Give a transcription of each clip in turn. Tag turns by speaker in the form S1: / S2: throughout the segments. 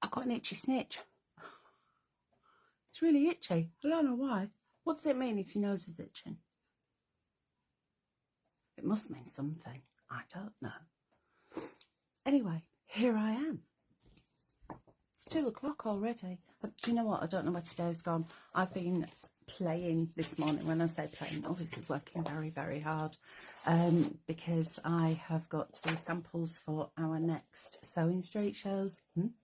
S1: I've got an itchy snitch. It's really itchy. I don't know why. What does it mean if your nose is itching? It must mean something. I don't know. Anyway, here I am. It's 2 o'clock already. But do you know what? I don't know where today's gone. I've been playing this morning. When I say playing, obviously working very, very hard. Because I have got the samples for our next Sewing Street shows.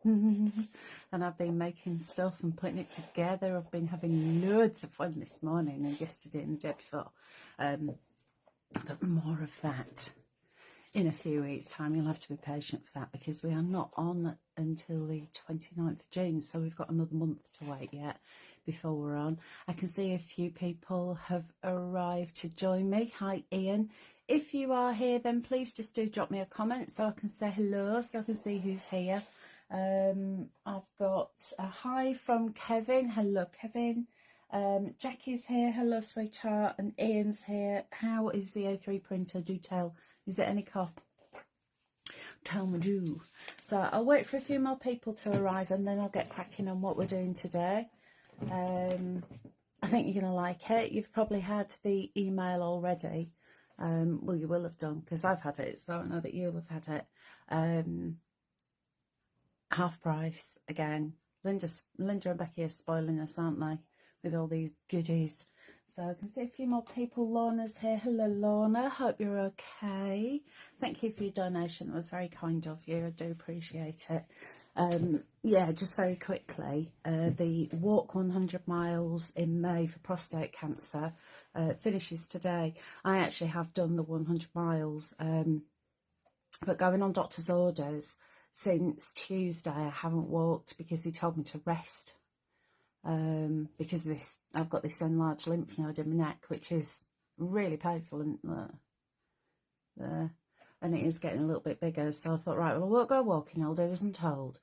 S1: And I've been making stuff and putting it together. I've been having loads of fun this morning and yesterday and the day before. But more of that in a few weeks' time. You'll have to be patient for that because we are not on until the 29th of June. So we've got another month to wait yet before we're on. I can see a few people have arrived to join me. Hi, Ian. If you are here, then please just do drop me a comment so I can say hello, so I can see who's here. I've got a hi from Kevin. Hello, Kevin. Jackie's here. Hello, sweetheart. And Ian's here. How is the A3 printer? Do tell. Is it any cop? Tell me do. So I'll wait for a few more people to arrive and then I'll get cracking on what we're doing today. I think you're going to like it. You've probably had the email already. Well, you will have done because I've had it, so I know that you'll have had it. Half price again. Linda and Becky are spoiling us, aren't they, with all these goodies? So I can see a few more people. Lorna's here. Hello, Lorna. Hope you're okay. Thank you for your donation. That was very kind of you. I do appreciate it. Yeah, just very quickly, the walk 100 miles in May for prostate cancer finishes today. I actually have done the 100 miles, but going on doctor's orders since Tuesday, I haven't walked because he told me to rest. Because of this, I've got this enlarged lymph node in my neck, which is really painful, and it is getting a little bit bigger. So I thought, right, well, I won't go walking, I'll do as I'm told.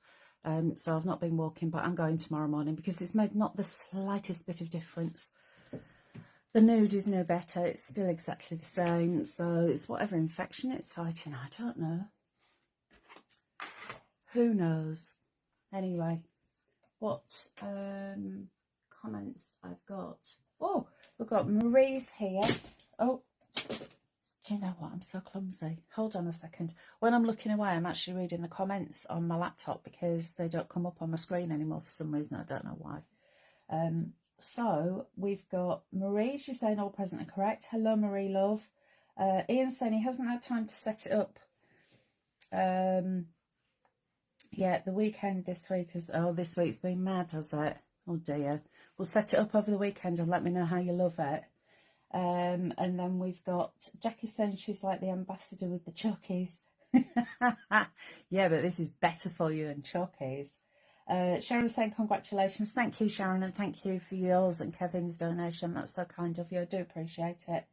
S1: So I've not been walking, but I'm going tomorrow morning because it's made not the slightest bit of difference. The nude is no better, it's still exactly the same. So it's whatever infection it's fighting, I don't know. Who knows? Anyway. What comments I've got. Oh, we've got Marie's here. Oh, do you know what? I'm so clumsy. Hold on a second. When I'm looking away, I'm actually reading the comments on my laptop because they don't come up on my screen anymore for some reason. I don't know why. So we've got Marie. She's saying all present and correct. Hello, Marie, love. Ian's saying he hasn't had time to set it up. Yeah, the weekend this week is... Oh, this week's been mad, has it? Oh, dear. We'll set it up over the weekend and let me know how you love it. And then we've got... Jackie saying she's like the ambassador with the Chuckies. Yeah, but this is better for you than Chuckies. Sharon saying congratulations. Thank you, Sharon, and thank you for yours and Kevin's donation. That's so kind of you. I do appreciate it.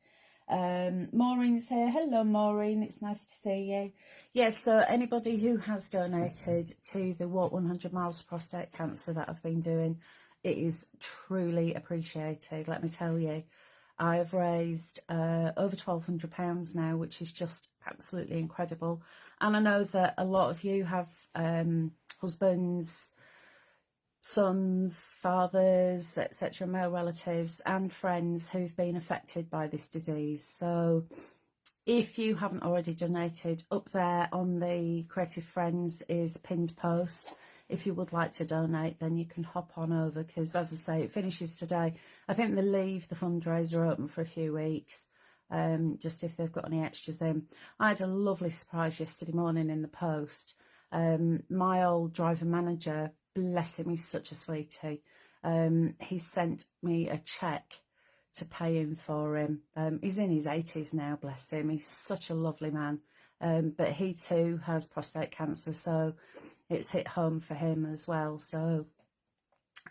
S1: Maureen's here. Hello, Maureen. It's nice to see you. Yes, so anybody who has donated to the Walk 100 Miles Prostate Cancer that I've been doing, it is truly appreciated. Let me tell you, I've raised over £1,200 now, which is just absolutely incredible. And I know that a lot of you have husbands, sons, fathers, etc., male relatives and friends who've been affected by this disease. So if you haven't already donated, up there on the Creative Friends is a pinned post. If you would like to donate, then you can hop on over because, as I say, it finishes today. I think they leave the fundraiser open for a few weeks. just if they've got any extras in. I had a lovely surprise yesterday morning in the post. My old driver manager, bless him, he's such a sweetie. He sent me a cheque to pay him for him. He's in his 80s now, bless him. He's such a lovely man. But he too has prostate cancer, so it's hit home for him as well. So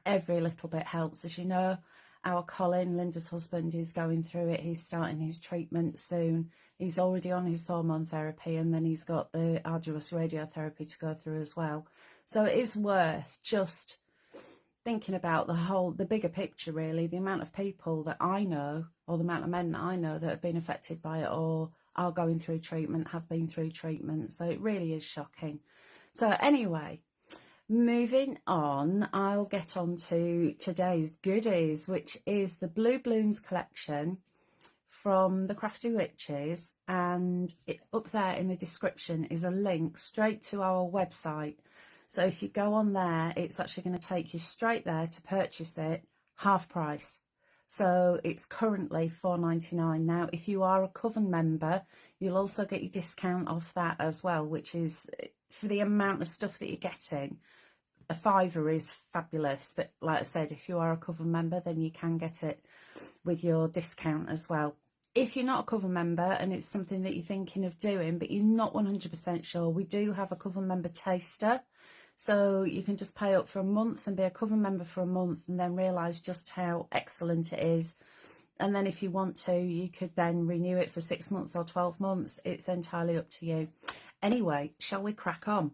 S1: every little bit helps. As you know, our Colin, Linda's husband, is going through it. He's starting his treatment soon. He's already on his hormone therapy, and then he's got the arduous radiotherapy to go through as well. So it is worth just thinking about the bigger picture, really, the amount of people that I know, or the amount of men that I know that have been affected by it, or are going through treatment, have been through treatment. So it really is shocking. So anyway, moving on, I'll get on to today's goodies, which is the Blue Blooms collection from the Crafty Witches, and up there in the description is a link straight to our website. So if you go on there, it's actually going to take you straight there to purchase it, half price. So it's currently £4.99. Now, if you are a Coven member, you'll also get your discount off that as well, which is, for the amount of stuff that you're getting, a £5 is fabulous. But like I said, if you are a Coven member, then you can get it with your discount as well. If you're not a Coven member and it's something that you're thinking of doing, but you're not 100% sure, we do have a Coven member taster. So you can just pay up for a month and be a Coven member for a month, and then realise just how excellent it is. And then if you want to, you could then renew it for 6 months or 12 months. It's entirely up to you. Anyway, shall we crack on?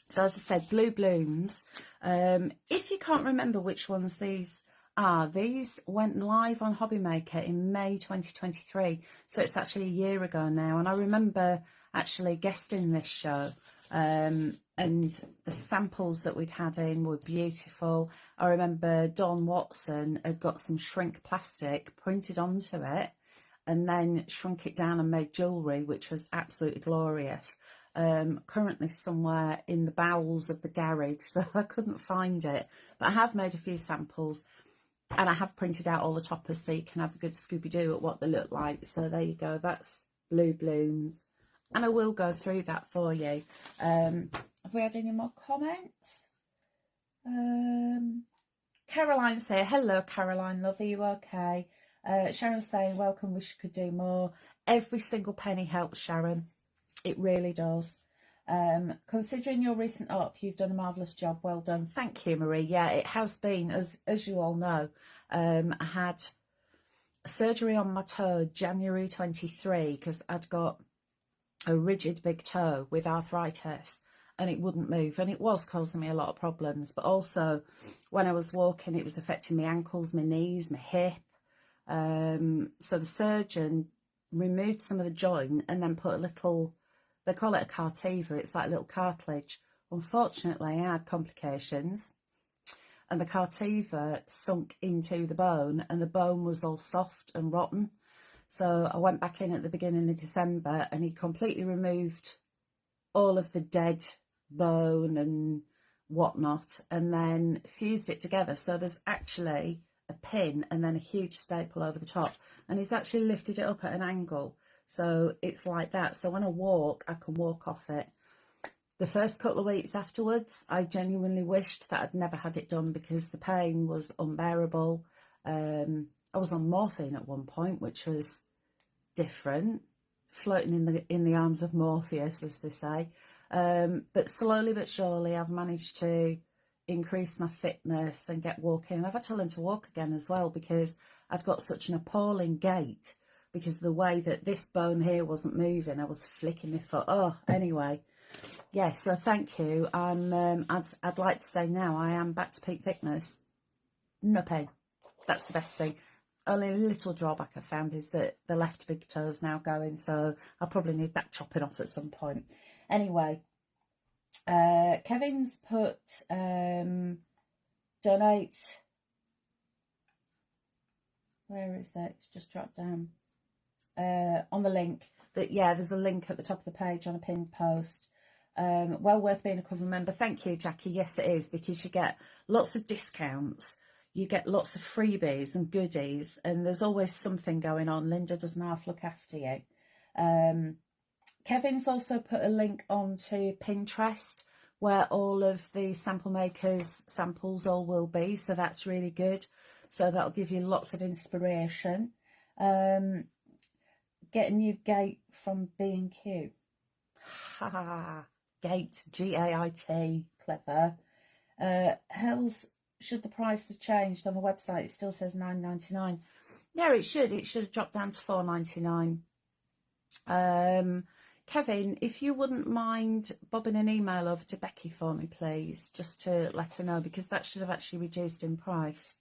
S1: So as I said, Blue Blooms. If you can't remember which ones these are, these went live on Hobbymaker in May 2023. So it's actually a year ago now. And I remember actually guesting this show. And the samples that we'd had in were beautiful. I remember Dawn Watson had got some shrink plastic printed onto it and then shrunk it down and made jewellery, which was absolutely glorious. Currently somewhere in the bowels of the garage, so I couldn't find it. But I have made a few samples, and I have printed out all the toppers so you can have a good Scooby-Doo at what they look like. So there you go, that's Blue Blooms. And I will go through that for you. Have we had any more comments? Caroline's here. Hello, Caroline, love, are you okay? Sharon's saying, welcome, wish you could do more. Every single penny helps, Sharon. It really does. Considering your recent up, you've done a marvellous job. Well done. Thank you, Marie. Yeah, it has been, as you all know. I had surgery on my toe January 23 because I'd got a rigid big toe with arthritis, and it wouldn't move, and it was causing me a lot of problems. But also when I was walking, it was affecting my ankles, my knees, my hip. So the surgeon removed some of the joint and then put a little, they call it a cartiva, it's like a little cartilage. Unfortunately, I had complications, and the cartiva sunk into the bone, and the bone was all soft and rotten. So I went back in at the beginning of December, and he completely removed all of the dead bone and whatnot, and then fused it together. So there's actually a pin and then a huge staple over the top, and he's actually lifted it up at an angle. So it's like that. So when I walk, I can walk off it. The first couple of weeks afterwards, I genuinely wished that I'd never had it done because the pain was unbearable. I was on morphine at one point, which was different, floating in the arms of Morpheus, as they say. But slowly but surely, I've managed to increase my fitness and get walking. I've had to learn to walk again as well because I'd got such an appalling gait because of the way that this bone here wasn't moving. I was flicking my foot. Oh, anyway. Yeah, so thank you. I'd like to say now I am back to peak fitness. No pain. That's the best thing. Only a little drawback I found is that the left big toe is now going, so I'll probably need that chopping off at some point. Anyway, Kevin's put donate. Where is that? It's just dropped down. On the link. That yeah, there's a link at the top of the page on a pinned post. Well worth being a Coven member. Thank you, Jackie. Yes, it is, because you get lots of discounts. you get lots of freebies and goodies, and there's always something going on. Linda doesn't half look after you. Kevin's also put a link onto Pinterest where all of the sample makers samples all will be, so that's really good. So that'll give you lots of inspiration. Get a new gate from B&Q. Ha! Gate, G-A-I-T, clever. Hels, should the price have changed on the website? It still says $9.99. Yeah, it should. It should have dropped down to $4.99. Kevin, if you wouldn't mind bobbing an email over to Becky for me, please, just to let her know, because that should have actually reduced in price.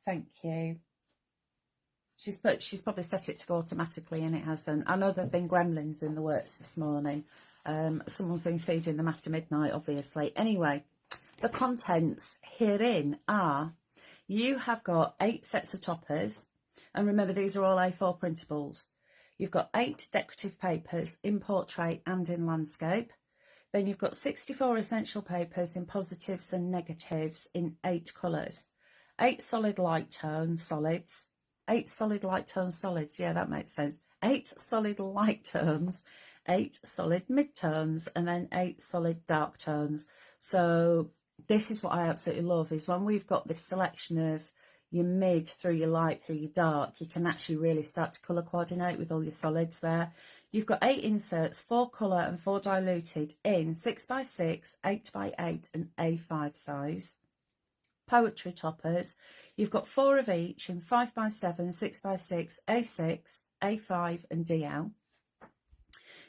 S1: Thank you. She's probably set it to go automatically, and it hasn't. I know there have been gremlins in the works this morning. Someone's been feeding them after midnight, obviously. Anyway, the contents herein are, you have got 8 sets of toppers, and remember these are all A4 printables. You've got 8 decorative papers in portrait and in landscape. Then you've got 64 essential papers in positives and negatives in 8 colours. 8 solid light tone solids. 8 solid light tone solids, yeah, that makes sense. 8 solid light tones, 8 solid mid-tones, and then 8 solid dark tones. So this is what I absolutely love, is when we've got this selection of your mid through your light through your dark, you can actually really start to colour coordinate with all your solids there. You've got 8 inserts, 4 colour and 4 diluted in 6x6, 8x8 and A5 size. Poetry toppers, you've got 4 of each in 5x7, 6x6, A6, A5 and DL.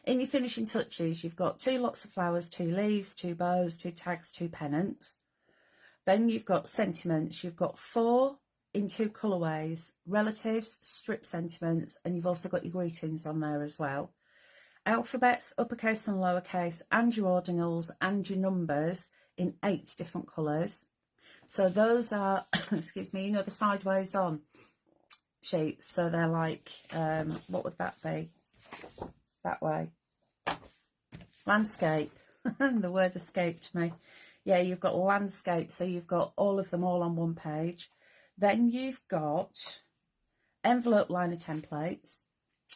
S1: In your finishing touches, you've got 2 lots of flowers, 2 leaves, 2 bows, 2 tags, 2 pennants. Then you've got sentiments, you've got 4 in 2 colourways, relatives, strip sentiments, and you've also got your greetings on there as well. Alphabets, uppercase and lowercase, and your ordinals and your numbers in 8 different colours. So those are, excuse me, you know, the sideways on sheets. So they're like, what would that be? That way. Landscape. The word escaped me. Yeah, you've got landscape. So you've got all of them all on one page. Then you've got envelope liner templates,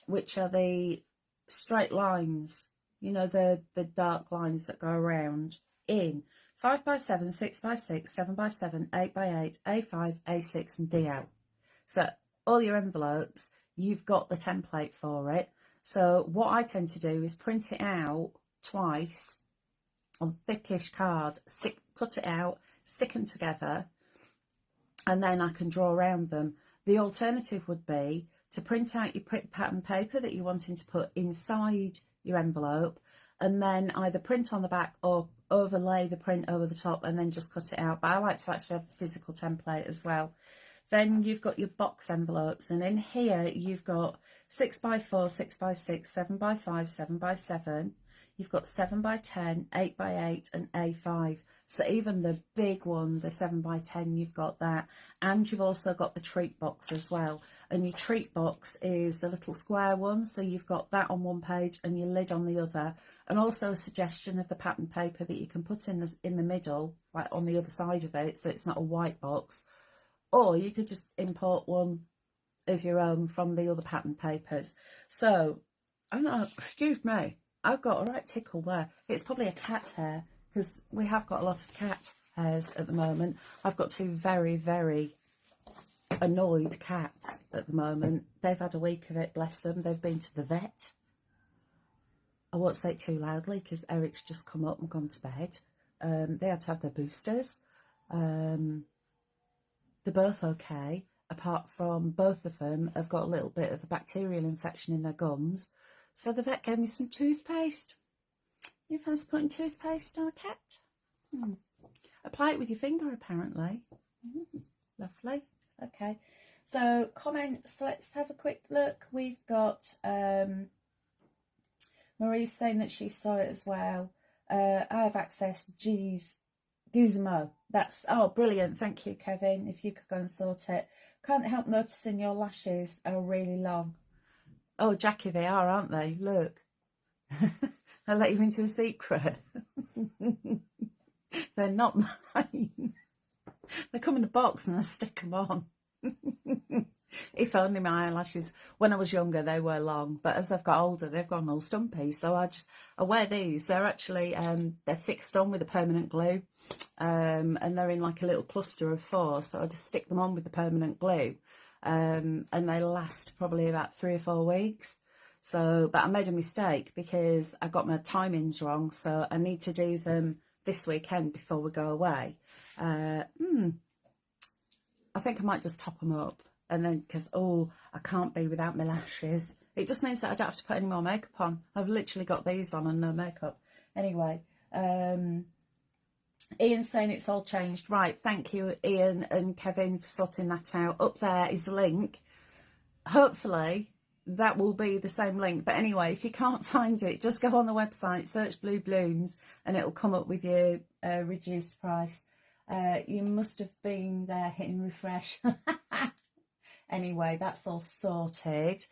S1: which are the straight lines, you know, the dark lines that go around in 5x7, 6x6, 7x7, 8x8, A5, A6 and DL. So all your envelopes, you've got the template for it. So what I tend to do is print it out twice on thickish card, cut it out, stick them together, and then I can draw around them. The alternative would be to print out your pattern paper that you're wanting to put inside your envelope, and then either print on the back or overlay the print over the top and then just cut it out. But I like to actually have a physical template as well. Then you've got your box envelopes, and in here you've got 6x4, 6x6, 7x5, 7x7. You've got 7x10, 8x8 and A5. So even the big one, the 7x10, you've got that. And you've also got the treat box as well. And your treat box is the little square one. So you've got that on one page and your lid on the other. And also a suggestion of the pattern paper that you can put in the middle, like on the other side of it, so it's not a white box. Or you could just import one of your own from the other pattern papers. So, I don't know, excuse me, I've got a right tickle there. It's probably a cat hair, because we have got a lot of cat hairs at the moment. I've got 2 very, very annoyed cats at the moment. They've had a week of it, bless them. They've been to the vet. I won't say it too loudly because Eric's just come up and gone to bed. They had to have their boosters. They're both okay, apart from both of them have got a little bit of a bacterial infection in their gums. So the vet gave me some toothpaste. You fancy putting toothpaste on a cat? Apply it with your finger, apparently. Lovely. Okay. So comments, let's have a quick look. We've got Marie saying that she saw it as well. I have access. Gizmo. That's, oh, brilliant. Thank you, Kevin. If you could go and sort it. Can't help noticing your lashes are really long. Oh, Jackie, they are, aren't they? Look. I'll let you into a secret. They're not mine. They come in a box and I stick them on. If only my eyelashes, when I was younger, they were long, but as I've got older, they've gone all stumpy. So I wear these. They're actually, they're fixed on with a permanent glue, and they're in like a little cluster of 4. So I just stick them on with the permanent glue, and they last probably about 3 or 4 weeks. So, but I made a mistake because I got my timings wrong. So I need to do them this weekend before we go away. I think I might just top them up. And then, because, I can't be without my lashes. It just means that I don't have to put any more makeup on. I've literally got these on and no makeup. Anyway, Ian's saying it's all changed. Right, thank you, Ian and Kevin, for sorting that out. Up there is the link. Hopefully, that will be the same link. But anyway, if you can't find it, just go on the website, search Blue Blooms, and it'll come up with your reduced price. You must have been there hitting refresh. Anyway, that's all sorted.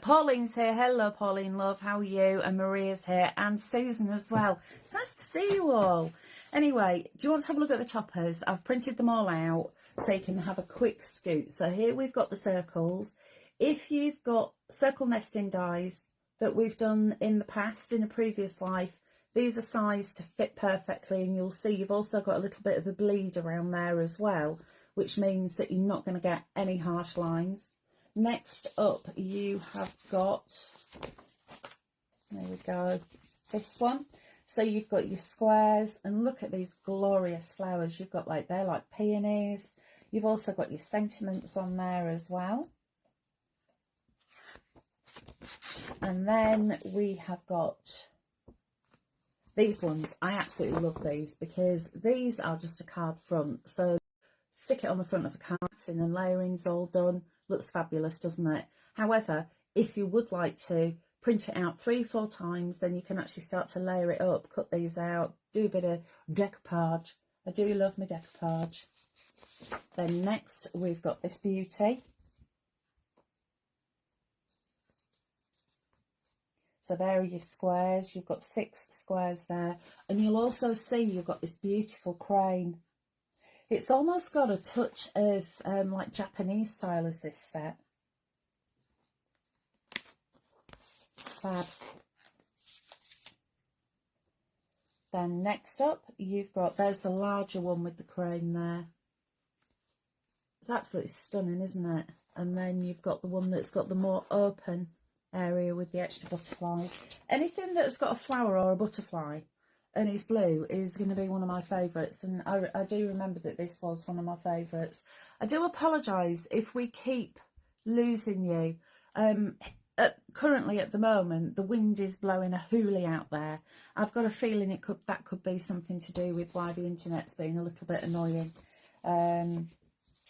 S1: Pauline's here. Hello, Pauline, love. How are you? And Maria's here. And Susan as well. It's nice to see you all. Anyway, do you want to have a look at the toppers? I've printed them all out so you can have a quick scoot. So here we've got the circles. If you've got circle nesting dies that we've done in the past, in a previous life, these are sized to fit perfectly. And you'll see you've also got a little bit of a bleed around there as well, which means that you're not going to get any harsh lines. Next up, you have got, there we go, this one. So you've got your squares, and look at these glorious flowers. You've got they're like peonies. You've also got your sentiments on there as well. And then we have got these ones. I absolutely love these because these are just a card front. So stick it on the front of a card and layering's all done. Looks fabulous, doesn't it? However, if you would like to print it out 3-4 times, then you can actually start to layer it up, cut these out, do a bit of decoupage. I do love my decoupage. Then next we've got this beauty. So there are your squares. You've got 6 squares there, and you'll also see you've got this beautiful crane. It's almost got a touch of like Japanese style as this set. Fab. Then next up, you've got, there's the larger one with the crane there. It's absolutely stunning, isn't it? And then you've got the one that's got the more open area with the extra butterflies. Anything that's got a flower or a butterfly and it's blue is going to be one of my favourites, and I do remember that this was one of my favourites. I do apologise if we keep losing you. Currently at the moment the wind is blowing a hoolie out there. I've got a feeling that could be something to do with why the internet's being a little bit annoying.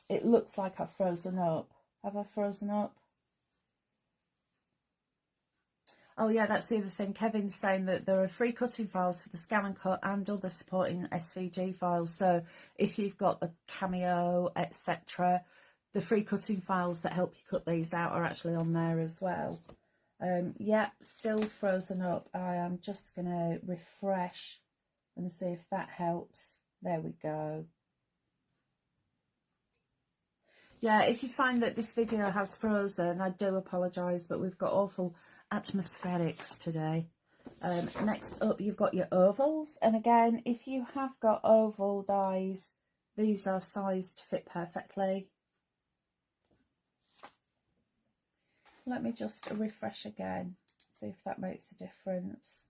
S1: It looks like I've frozen up. Have I frozen up? Oh yeah, that's the other thing. Kevin's saying that there are free cutting files for the scan and cut and other supporting SVG files. So if you've got the Cameo, etc., the free cutting files that help you cut these out are actually on there as well. Yeah, still frozen up. I am just going to refresh and see if that helps. There we go. Yeah, if you find that this video has frozen, I do apologise, but we've got awful atmospherics today. Next up, you've got your ovals, and again, if you have got oval dies, these are sized to fit perfectly. Let me just refresh again, see if that makes a difference.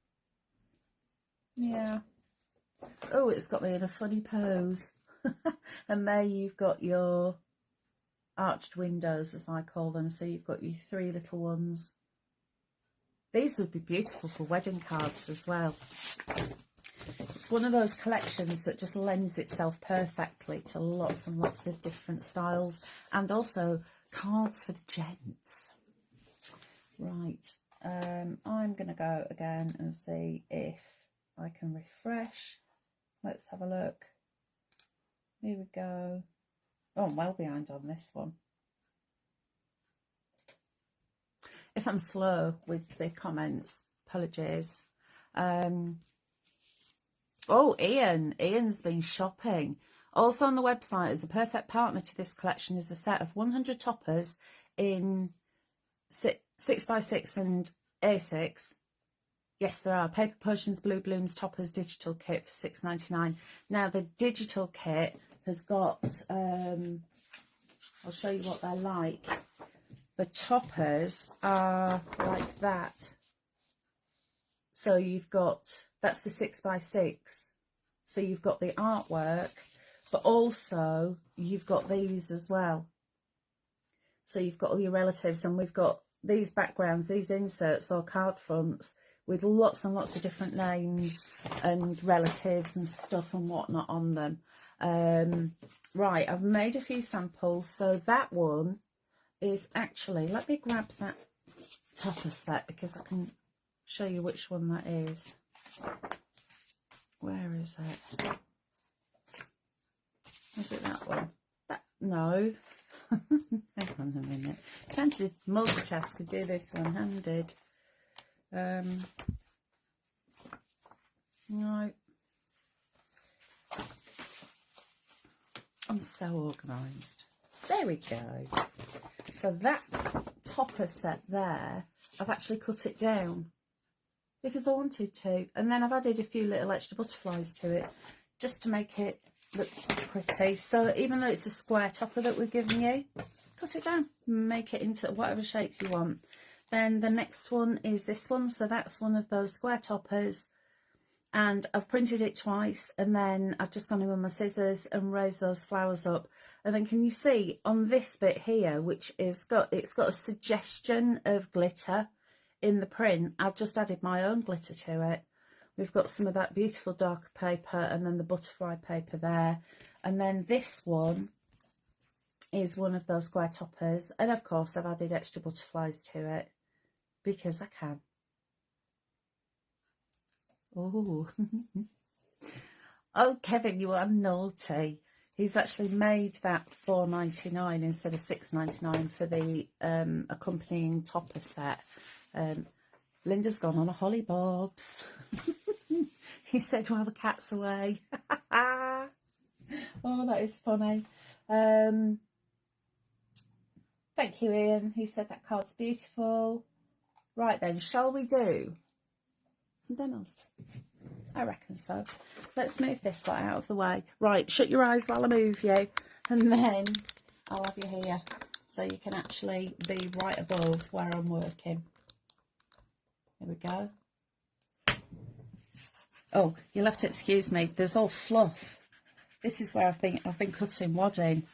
S1: Yeah. Oh, it's got me in a funny pose. And there you've got your arched windows, as I call them. So you've got your 3 little ones. These would be beautiful for wedding cards as well. It's one of those collections that just lends itself perfectly to lots and lots of different styles, and also cards for the gents. Right, I'm going to go again and see if I can refresh. Let's have a look. Here we go. Oh, I'm well behind on this one. If I'm slow with the comments, apologies. Oh, Ian's been shopping. Also on the website, as the perfect partner to this collection, is a set of 100 toppers in 6x6 and A6. Yes, there are Paper Potions Blue Blooms Toppers digital kit for $6.99. Now the digital kit has got, I'll show you what they're like. The toppers are like that. So you've got, that's the 6x6. So you've got the artwork, but also you've got these as well. So you've got all your relatives, and we've got these backgrounds, these inserts or card fronts with lots and lots of different names and relatives and stuff and whatnot on them. Right, I've made a few samples. So that one is actually, let me grab that topper set because I can show you which one that is. Where is it? Is it that one? That, no. Hang on a minute. Trying to multitask and do this one-handed. No. I'm so organised. There we go. So that topper set there, I've actually cut it down because I wanted to, and then I've added a few little extra butterflies to it just to make it look pretty. So even though it's a square topper that we're giving you, cut it down, make it into whatever shape you want. Then the next one is this one. So that's one of those square toppers, and I've printed it twice, and then I've just gone in with my scissors and raised those flowers up. And then can you see on this bit here, which is it's got a suggestion of glitter in the print, I've just added my own glitter to it. We've got some of that beautiful darker paper and then the butterfly paper there. And then this one is one of those square toppers. And of course I've added extra butterflies to it because I can. Oh, oh, Kevin, you are naughty. He's actually made that $4.99 instead of $6.99 for the accompanying topper set. Linda's gone on a holly bobs. He said while the cat's away. Oh, that is funny. Thank you, Ian. He said that card's beautiful. Right then, shall we do some demos? I reckon so. Let's move this lot out of the way. Right, shut your eyes while I move you, and then I'll have you here so you can actually be right above where I'm working. There we go. Oh, you'll have to excuse me. There's all fluff. This is where I've been cutting wadding.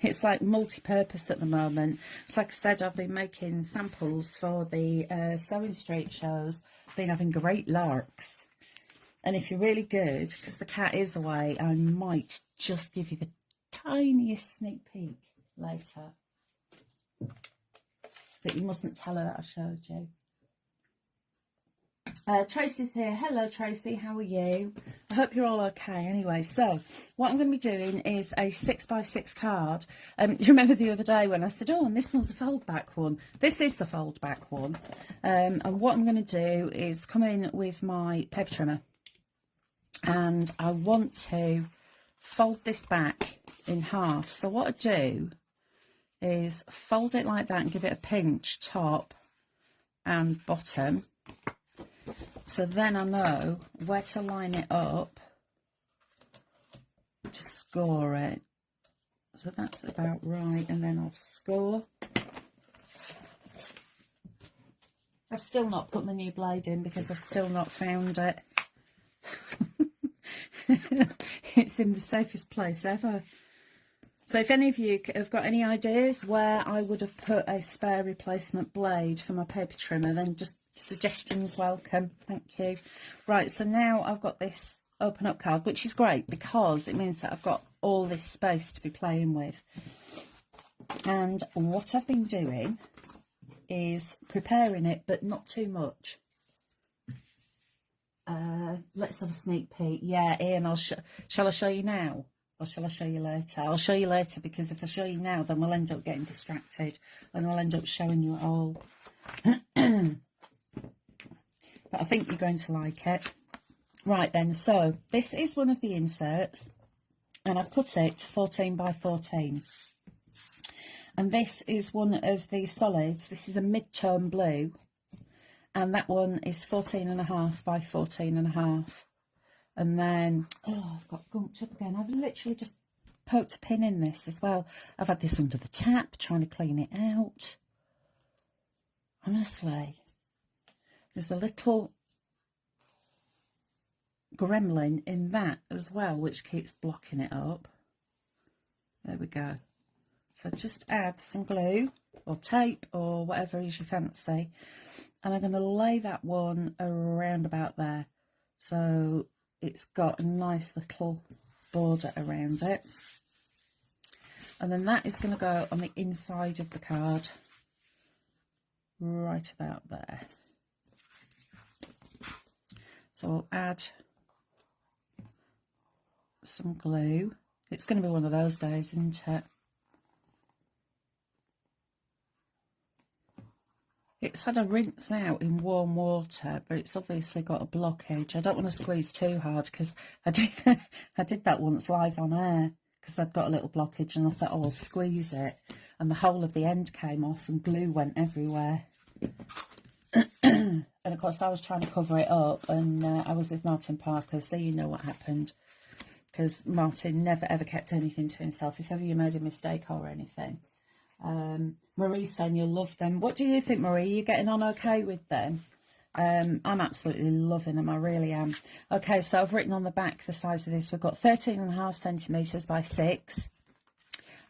S1: It's like multi-purpose at the moment. So like I said, I've been making samples for the Sewing Street shows. Been having great larks. And if you're really good, because the cat is away, I might just give you the tiniest sneak peek later. But you mustn't tell her that I showed you. Tracy's here. Hello, Tracy. How are you? I hope you're all okay. Anyway, so what I'm going to be doing is a 6x6 card. You remember the other day when I said, oh, and this one's a fold back one. This is the fold back one. And what I'm going to do is come in with my paper trimmer. And I want to fold this back in half. So what I do is fold it like that and give it a pinch top and bottom. So then I know where to line it up to score it. So that's about right, and then I'll score. I've still not put my new blade in because I've still not found it. It's in the safest place ever. So if any of you have got any ideas where I would have put a spare replacement blade for my paper trimmer, then just suggestions welcome. Thank you. Right, so now I've got this open up card, which is great because it means that I've got all this space to be playing with. And what I've been doing is preparing it, but not too much. Let's have a sneak peek. Yeah, Ian, shall I show you now? Or shall I show you later? I'll show you later, because if I show you now, then we'll end up getting distracted and I'll end up showing you it all. But I think you're going to like it. Right then, so this is one of the inserts, and I've cut it to 14 by 14. And this is one of the solids. This is a mid-tone blue, and that one is 14.5 by 14.5. And then, oh, I've got gunked up again. I've literally just poked a pin in this as well. I've had this under the tap, trying to clean it out. Honestly, there's a little gremlin in that as well, which keeps blocking it up. There we go. So just add some glue or tape or whatever is your fancy, and I'm going to lay that one around about there, so it's got a nice little border around it. And then that is going to go on the inside of the card, right about there. So I'll add some glue. It's going to be one of those days, isn't it? It's had a rinse out in warm water, but it's obviously got a blockage. I don't want to squeeze too hard, because I did that once live on air, because I'd got a little blockage, and I thought, oh, I'll squeeze it, and the whole of the end came off and glue went everywhere. And of course I was trying to cover it up, and I was with Martin Parker, so you know what happened, because Martin never ever kept anything to himself if ever you made a mistake or anything. Marie's saying you'll love them. What do you think, Marie? Are you getting on okay with them? I'm absolutely loving them, I really am. Okay, so I've written on the back the size of this. We've got 13.5 centimetres by 6,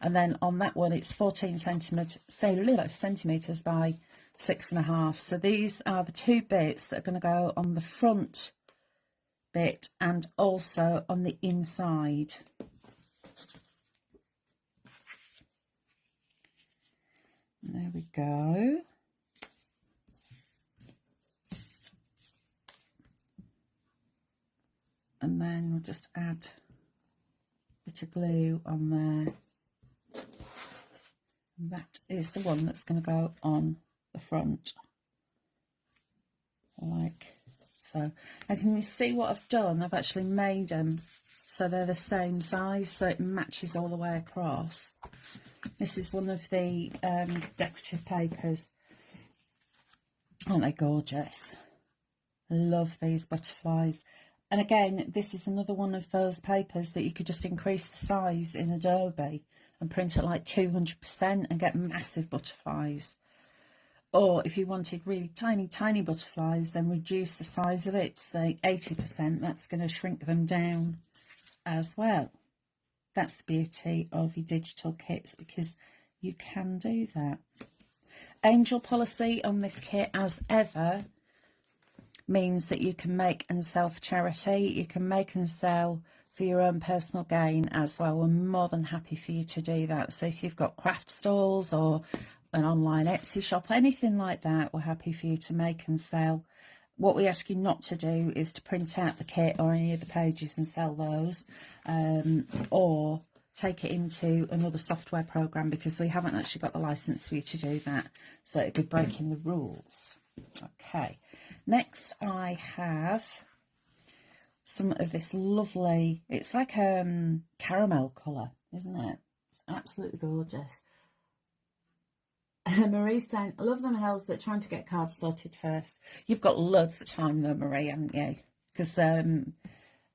S1: and then on that one it's 14 centimetres by 6.5. So these are the two bits that are going to go on the front bit and also on the inside. There we go. And then we'll just add a bit of glue on there. And that is the one that's going to go on the front, like so. And can you see what I've done? I've actually made them so they're the same size, so it matches all the way across. This is one of the decorative papers. Aren't they gorgeous? Love these butterflies. And again, this is another one of those papers that you could just increase the size in Adobe and print at like 200% and get massive butterflies. Or if you wanted really tiny, tiny butterflies, then reduce the size of it, say 80%. That's going to shrink them down as well. That's the beauty of your digital kits, because you can do that. Angel policy on this kit, as ever, means that you can make and sell for charity. You can make and sell for your own personal gain as well. We're more than happy for you to do that. So if you've got craft stalls or an online Etsy shop, anything like that, we're happy for you to make and sell. What we ask you not to do is to print out the kit or any of the pages and sell those, or take it into another software program, because we haven't actually got the license for you to do that, so it'd be breaking the rules. Okay, next I have some of this lovely, it's like caramel colour, isn't it? It's absolutely gorgeous. Marie's saying, I love them, Hels, but trying to get cards sorted first. You've got loads of time though, Marie, haven't you? Because I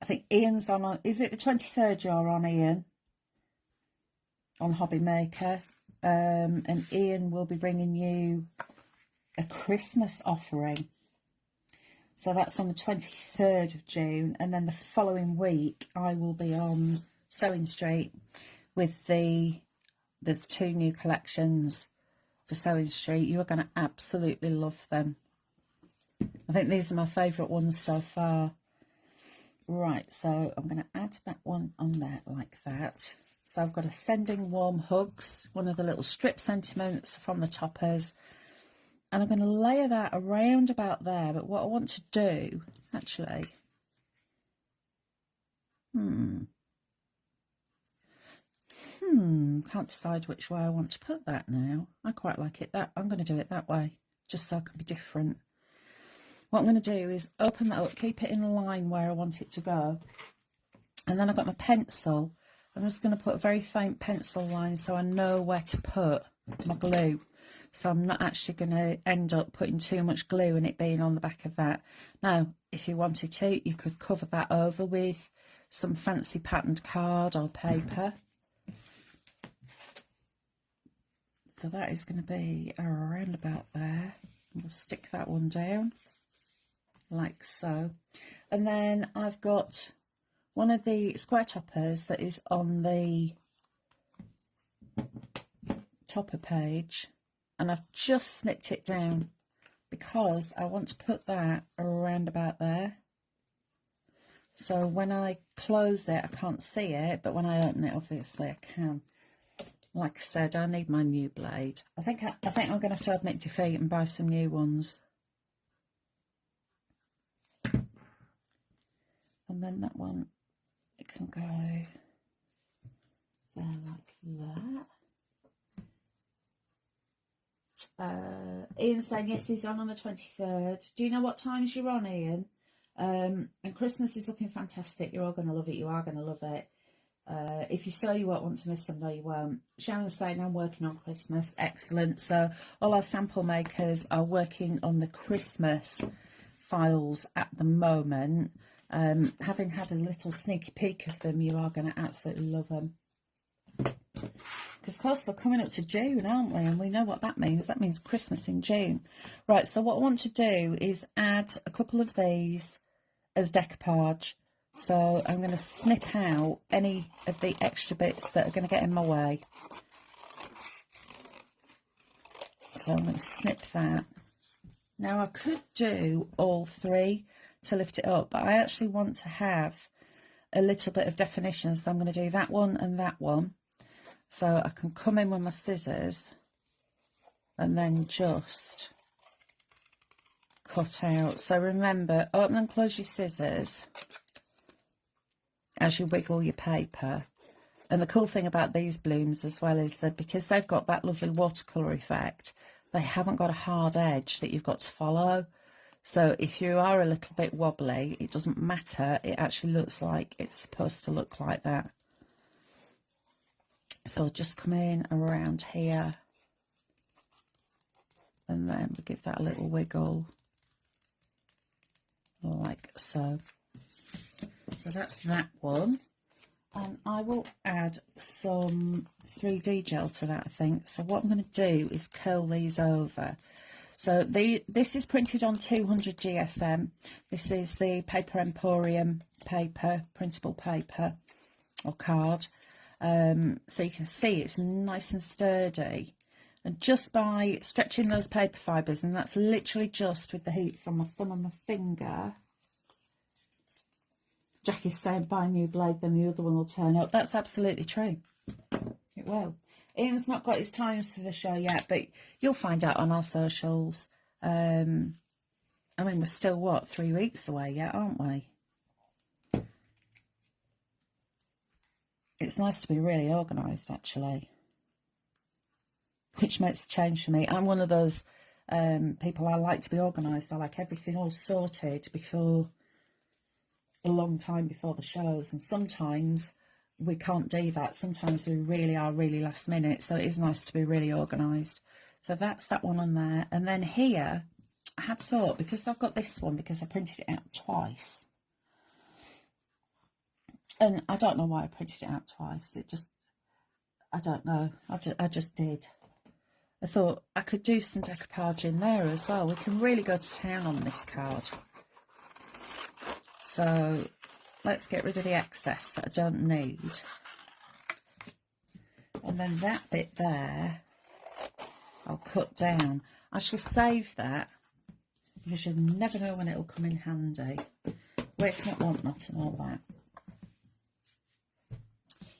S1: think Ian's on, is it the 23rd you're on, Ian? On Hobby Maker. And Ian will be bringing you a Christmas offering. So that's on the 23rd of June. And then the following week, I will be on Sewing Street with there's 2 new collections for Sewing Street. You are going to absolutely love them. I think these are my favourite ones so far. Right, so I'm going to add that one on there like that. So I've got a Sending Warm Hugs, one of the little strip sentiments from the toppers. And I'm going to layer that around about there. But what I want to do, actually, can't decide which way I want to put that now. I quite like it that I'm going to do it that way, just so I can be different. what I'm going to do is open that up, keep it in the line where I want it to go, and then I've got my pencil. I'm just going to put a very faint pencil line so I know where to put my glue. So I'm not actually going to end up putting too much glue and it being on the back of that. Now, if you wanted to, you could cover that over with some fancy patterned card or paper. So that is going to be around about there. We'll stick that one down like so. And then I've got one of the square toppers that is on the topper page, and I've just snipped it down because I want to put that around about there. So when I close it, I can't see it, but when I open it, obviously I can. Like I said, I need my new blade. I think I'm going to have to admit defeat and buy some new ones. And then that one, it can go there like that. Ian's saying, yes, he's on the 23rd. Do you know what times you're on, Ian? And Christmas is looking fantastic. You're all going to love it. You are going to love it. If you say you won't want to miss them, no, you won't. Sharon's saying, I'm working on Christmas. Excellent. So all our sample makers are working on the Christmas files at the moment. Having had a little sneaky peek of them, you are going to absolutely love them. Because, of course, we're coming up to June, aren't we? And we know what that means. That means Christmas in June. Right, so what I want to do is add a couple of these as decoupage. So I'm going to snip out any of the extra bits that are going to get in my way. So I'm going to snip that. Now I could do all three to lift it up, but I actually want to have a little bit of definition. So I'm going to do that one and that one. So I can come in with my scissors and then just cut out. So remember, open and close your scissors as you wiggle your paper. And the cool thing about these blooms as well is that because they've got that lovely watercolour effect, they haven't got a hard edge that you've got to follow. So if you are a little bit wobbly, it doesn't matter. It actually looks like it's supposed to look like that. So I'll just come in around here and then we'll give that a little wiggle like so. So that's that one, and I will add some 3D gel to that, I think. So what I'm going to do is curl these over. So this is printed on 200 GSM. This is the Paper Emporium paper, printable paper or card. So you can see it's nice and sturdy. And just by stretching those paper fibres, and that's literally just with the heat from my thumb and my finger. Jackie's saying, buy a new blade, then the other one will turn up. That's absolutely true. It will. Ian's not got his times for the show yet, but you'll find out on our socials. I mean, we're still, what, 3 weeks away yet, aren't we? It's nice to be really organised, actually. Which makes a change for me. I'm one of those people, I like to be organised. I like everything all sorted before... a long time before the shows, and sometimes we can't do that. Sometimes we really are really last minute, so it is nice to be really organised. So that's that one on there. And then here I had thought, because I've got this one, because I printed it out twice, and I don't know why I printed it out twice. It just, I don't know, I just did. I thought I could do some decoupage in there as well. We can really go to town on this card. So let's get rid of the excess that I don't need. And then that bit there, I'll cut down. I shall save that because you never know when it'll come in handy. Waste not, want not, and all that.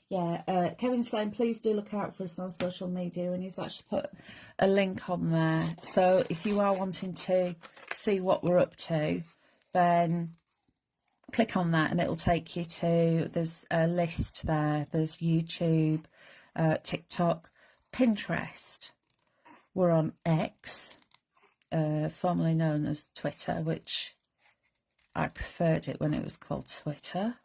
S1: Yeah, Kevin's saying, please do look out for us on social media, and he's actually put a link on there. So if you are wanting to see what we're up to, then... click on that and it'll take you to, there's a list there, there's YouTube, TikTok, Pinterest, we're on X, formerly known as Twitter, which I preferred it when it was called Twitter.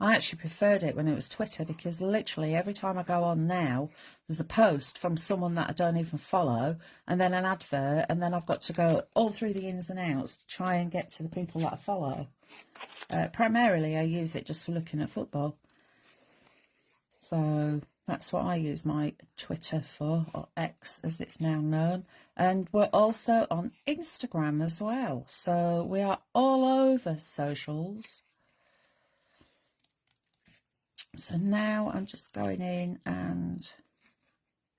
S1: I actually preferred it when it was Twitter, because literally every time I go on now, there's a post from someone that I don't even follow, and then an advert, and then I've got to go all through the ins and outs to try and get to the people that I follow. Primarily, I use it just for looking at football. So that's what I use my Twitter for, or X as it's now known. And we're also on Instagram as well. So we are all over socials. So now I'm just going in and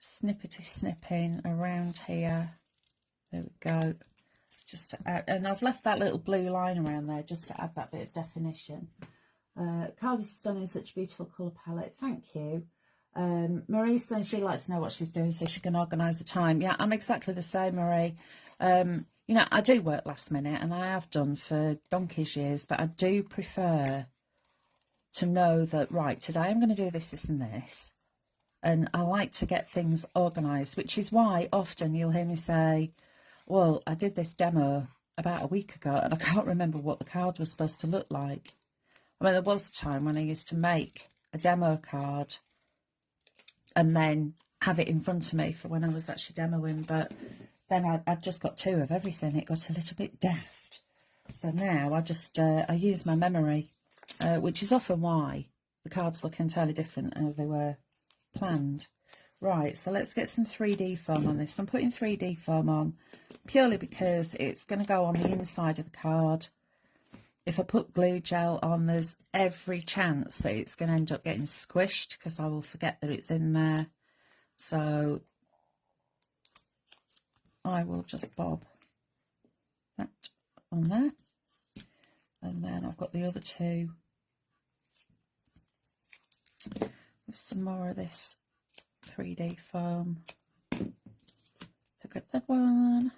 S1: snippety snipping around here. There we go. Just to add, and I've left that little blue line around there just to add that bit of definition. Card is stunning, such a beautiful colour palette. Thank you. Marie's saying she likes to know what she's doing so she can organise the time. Yeah, I'm exactly the same, Marie. You know, I do work last minute, and I have done for donkey's years, but I do prefer to know that, right, today I'm going to do this, this and this. And I like to get things organised, which is why often you'll hear me say, well, I did this demo about a week ago and I can't remember what the card was supposed to look like. I mean, there was a time when I used to make a demo card and then have it in front of me for when I was actually demoing, but then I'd just got two of everything. It got a little bit daft. So now I just, I use my memory, which is often why the cards look entirely different as they were planned. Right, so let's get some 3D foam on this. I'm putting 3D foam on purely because it's going to go on the inside of the card. If I put glue gel on, there's every chance that it's going to end up getting squished because I will forget that it's in there. So I will just bob that on there. And then I've got the other two with some more of this 3D foam. So get that one.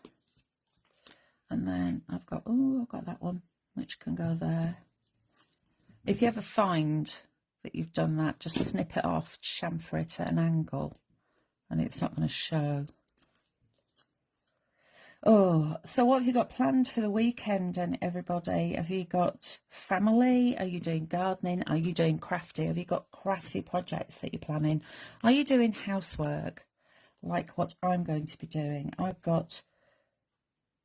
S1: And then I've got that one, which can go there. If you ever find that you've done that, just snip it off, chamfer it at an angle, and it's not going to show. Oh, so what have you got planned for the weekend, and everybody? Have you got family? Are you doing gardening? Are you doing crafty? Have you got crafty projects that you're planning? Are you doing housework like what I'm going to be doing? I've got,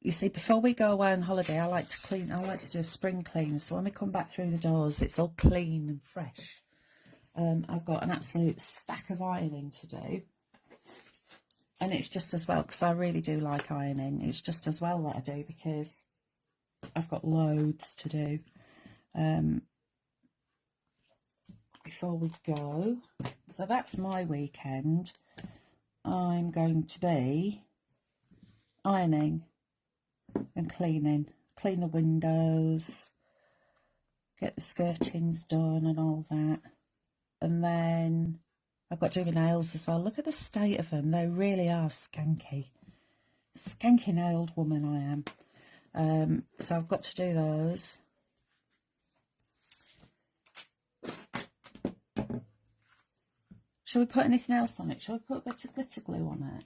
S1: you see, before we go away on holiday, I like to clean. I like to do a spring clean. So when we come back through the doors, it's all clean and fresh. I've got an absolute stack of ironing to do. And it's just as well, because I really do like ironing. It's just as well that I do, because I've got loads to do. Before we go, so that's my weekend. I'm going to be ironing and cleaning. Clean the windows, get the skirtings done and all that. And then I've got to do my nails as well. Look at the state of them. They really are skanky. Skanky nailed woman I am. So I've got to do those. Shall we put anything else on it? Shall we put a bit of glitter glue on it?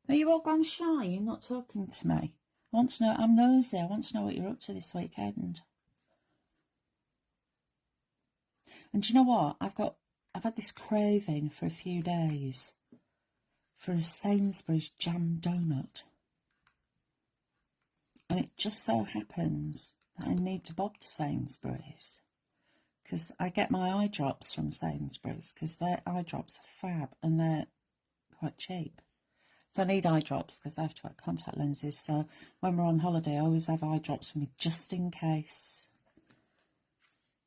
S1: Are you all gone shy? You're not talking to me. I want to know. I'm nosy. I want to know what you're up to this weekend. And do you know what? I've had this craving for a few days for a Sainsbury's jam donut. And it just so happens that I need to bob to Sainsbury's, because I get my eye drops from Sainsbury's, because their eye drops are fab and they're quite cheap. So I need eye drops because I have to wear contact lenses. So when we're on holiday, I always have eye drops for me just in case.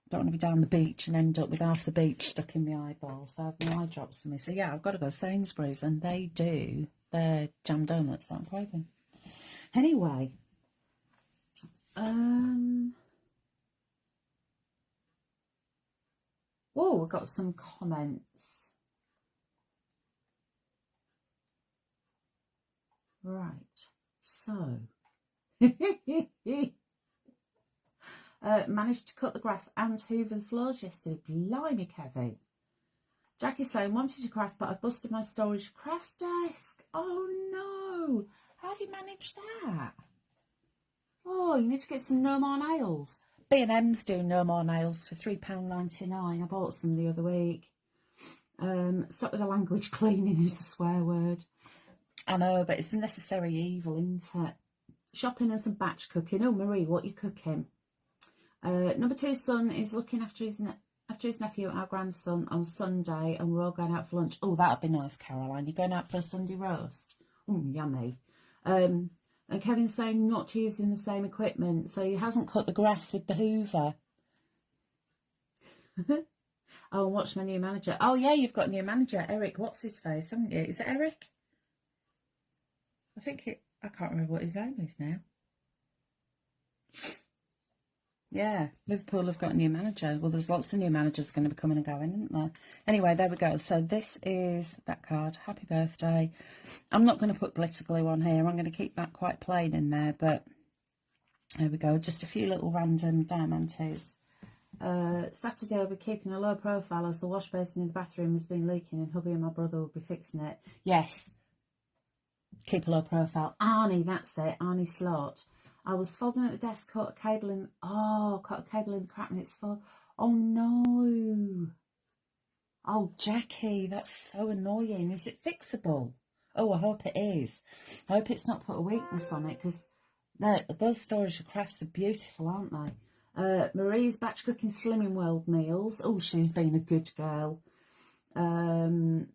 S1: Don't want to be down the beach and end up with half the beach stuck in my eyeball. So I have my eye drops for me. So yeah, I've got to go to Sainsbury's, and they do their jam donuts that I'm craving. Anyway, oh, we've got some comments. Right, so managed to cut the grass and hoover the floors yesterday. Blimey, Kevin. Jackie's saying, wanted to craft, but I've busted my storage crafts desk. Oh no. How have you managed that? Oh, you need to get some no more nails. B&M's do no more nails for £3.99. I bought some the other week. Stop with the language, cleaning is a swear word. I know, but it's a necessary evil, isn't it? Shopping and some batch cooking. Oh, Marie, what are you cooking? Number 2 son is looking after his nephew, our grandson, on Sunday, and we're all going out for lunch. Oh, that'd be nice, Caroline. You're going out for a Sunday roast? Oh, yummy. And Kevin's saying not using the same equipment, so he hasn't cut the grass with the Hoover. Oh, and watch my new manager. Oh, yeah, you've got a new manager. Eric, what's his face, haven't you? Is it Eric? I can't remember what his name is now. Yeah, Liverpool have got a new manager. Well, there's lots of new managers going to be coming and going, isn't there? Anyway, there we go. So this is that card. Happy birthday. I'm not going to put glitter glue on here. I'm going to keep that quite plain in there, but there we go. Just a few little random diamantes. Saturday I'll be keeping a low profile as the wash basin in the bathroom has been leaking and hubby and my brother will be fixing it. Yes. Keep a low profile. Arnie, that's it. Arnie Slot. I was folding at the desk, caught a cable in the crack and it's full. Oh no. Oh, Jackie, that's so annoying. Is it fixable? Oh, I hope it is. I hope it's not put a weakness on it, because those storage crafts are beautiful, aren't they? Marie's batch cooking Slimming World meals. Oh, she's been a good girl. And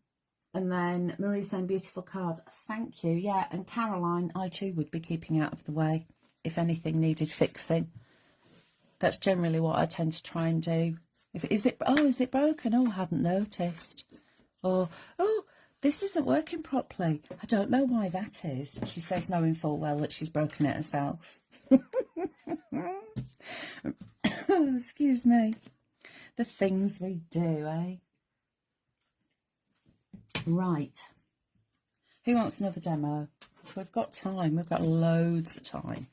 S1: then Marie saying beautiful card. Thank you. Yeah, and Caroline, I too would be keeping out of the way if anything needed fixing. That's generally what I tend to try and do. Is it broken? Oh, I hadn't noticed. Or, oh, this isn't working properly. I don't know why that is. She says knowing full well that she's broken it herself. Excuse me. The things we do, eh? Right. Who wants another demo? We've got time. We've got loads of time.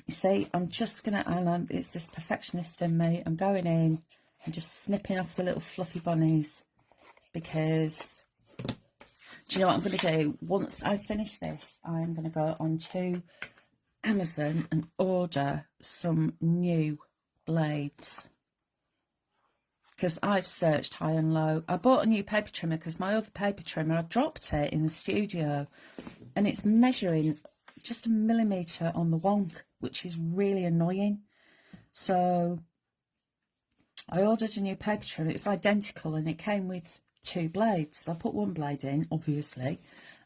S1: You see, I'm just going to, it's this perfectionist in me. I'm going in and just snipping off the little fluffy bunnies, because do you know what I'm going to do? Once I finish this, I'm going to go on to Amazon and order some new blades, because I've searched high and low. I bought a new paper trimmer because my other paper trimmer, I dropped it in the studio and it's measuring just a millimetre on the wonk, which is really annoying. So I ordered a new paper trimmer. It's identical and it came with 2 blades. So I put one blade in, obviously.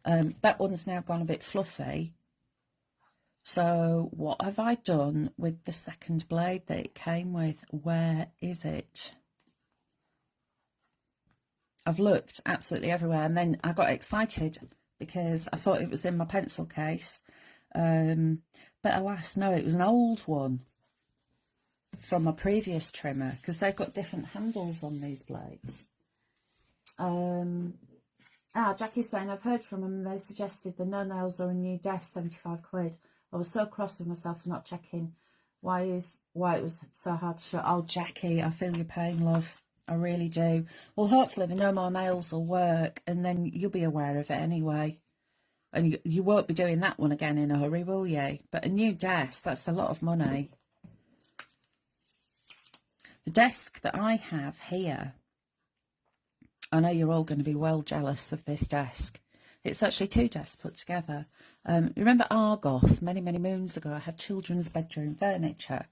S1: That one's now gone a bit fluffy. So what have I done with the second blade that it came with? Where is it? I've looked absolutely everywhere, and then I got excited because I thought it was in my pencil case. But alas, no, it was an old one from my previous trimmer, because they've got different handles on these blades. Jackie's saying, I've heard from them, they suggested the no nails or a new desk, 75 quid. I was so cross with myself for not checking why it was so hard to show. Oh, Jackie, I feel your pain, love. I really do. Well, hopefully the no more nails will work, and then you'll be aware of it anyway. And you won't be doing that one again in a hurry, will you? But a new desk, that's a lot of money. The desk that I have here, I know you're all going to be well jealous of this desk. It's actually 2 desks put together. Remember Argos, many, many moons ago, I had children's bedroom furniture.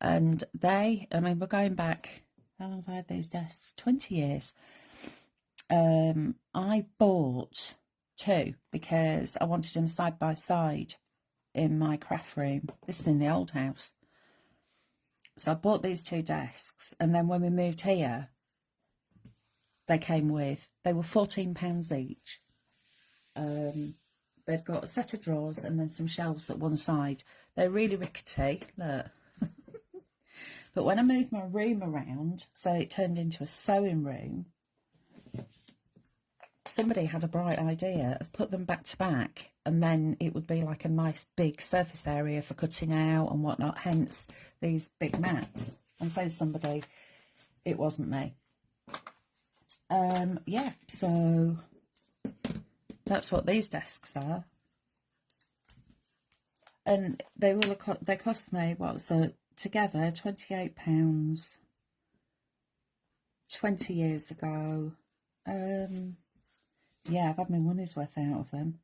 S1: And we're going back, how long have I had these desks? 20 years. I bought 2 because I wanted them side by side in my craft room. This is in the old house. So I bought these 2 desks, and then when we moved here, they were £14 each. They've got a set of drawers and then some shelves at one side. They're really rickety, look. But when I moved my room around, so it turned into a sewing room, somebody had a bright idea of put them back to back, and then it would be like a nice big surface area for cutting out and whatnot, hence these big mats. And so somebody, it wasn't me. Yeah, so that's what these desks are. And they will they cost me, what, so together £28 20 years ago. Yeah, I've had my money's worth out of them.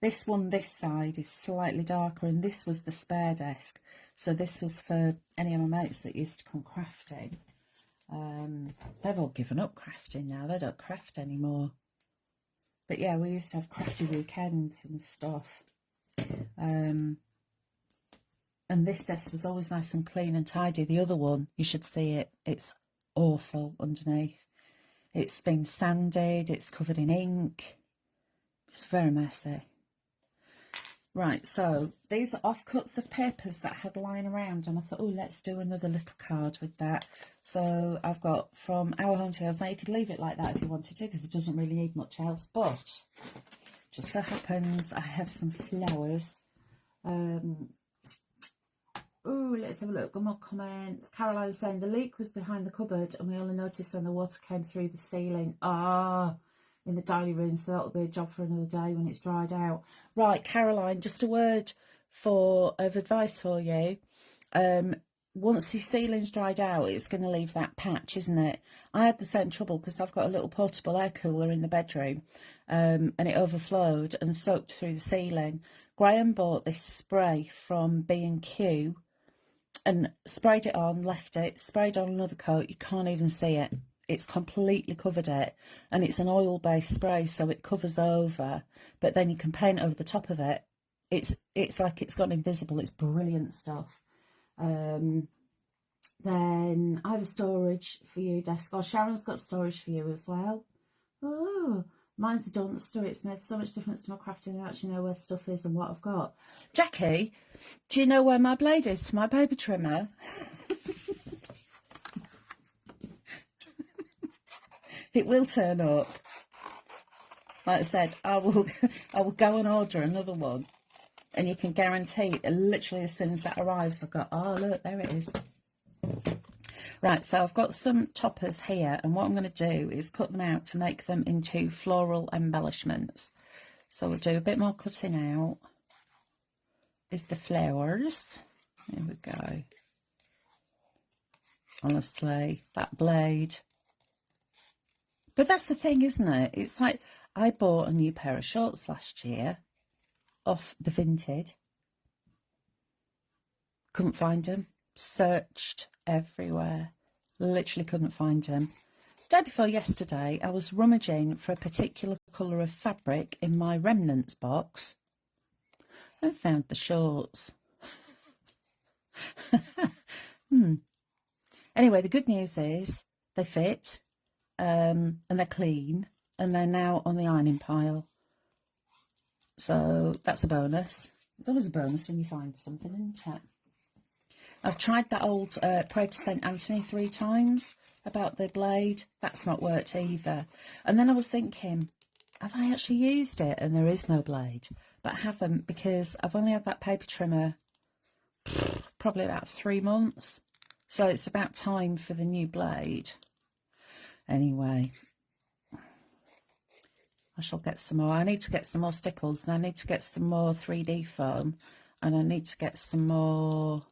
S1: This one, this side, is slightly darker, and this was the spare desk. So this was for any of my mates that used to come crafting. They've all given up crafting now. They don't craft anymore. But yeah, we used to have crafty weekends and stuff. And this desk was always nice and clean and tidy. The other one, you should see it. It's awful underneath. It's been sanded. It's covered in ink. It's very messy. Right, so these are offcuts of papers that I had lying around, and I thought, oh, let's do another little card with that. So I've got from Our Home Tales. Now, you could leave it like that if you wanted to, because it doesn't really need much else, but just so happens I have some flowers. Oh, let's have a look. Got more comments. Caroline's saying the leak was behind the cupboard, and we only noticed when the water came through the ceiling. In the dining room, so that'll be a job for another day when it's dried out. Right, Caroline, just a word of advice for you. Once the ceiling's dried out, it's going to leave that patch, isn't it? I had the same trouble because I've got a little portable air cooler in the bedroom, and it overflowed and soaked through the ceiling. Graham bought this spray from B&Q and sprayed it on, left it, sprayed on another coat. You can't even see it. It's completely covered it, and it's an oil-based spray, so it covers over, but then you can paint over the top of it. It's like it's gone invisible. It's brilliant stuff. Then I have a storage for you desk. Oh, Sharon's got storage for you as well. Oh, mine's a dumpster. It's made so much difference to my crafting. I actually know where stuff is and what I've got. Jackie, do you know where my blade is for my paper trimmer? It will turn up. Like I said, I will go and order another one, and you can guarantee literally as soon as that arrives, I've got, oh look, there it is. Right, so I've got some toppers here, and what I'm going to do is cut them out to make them into floral embellishments. So we'll do a bit more cutting out of the flowers. Here we go. Honestly, that blade. But that's the thing, isn't it? It's like I bought a new pair of shorts last year off the Vinted. Couldn't find them. Searched everywhere. Literally couldn't find them. Day before yesterday, I was rummaging for a particular colour of fabric in my remnants box and found the shorts. Anyway, the good news is they fit. And they're clean, and they're now on the ironing pile, so that's a bonus. It's always a bonus when you find something, isn't it? I've tried that old Pray to St Anthony 3 times about the blade. That's not worked either. And then I was thinking, have I actually used it? And there is no blade, but I haven't, because I've only had that paper trimmer probably about 3 months, so it's about time for the new blade. Anyway, I shall get some more. I need to get some more stickles, and I need to get some more 3D foam, and I need to get some more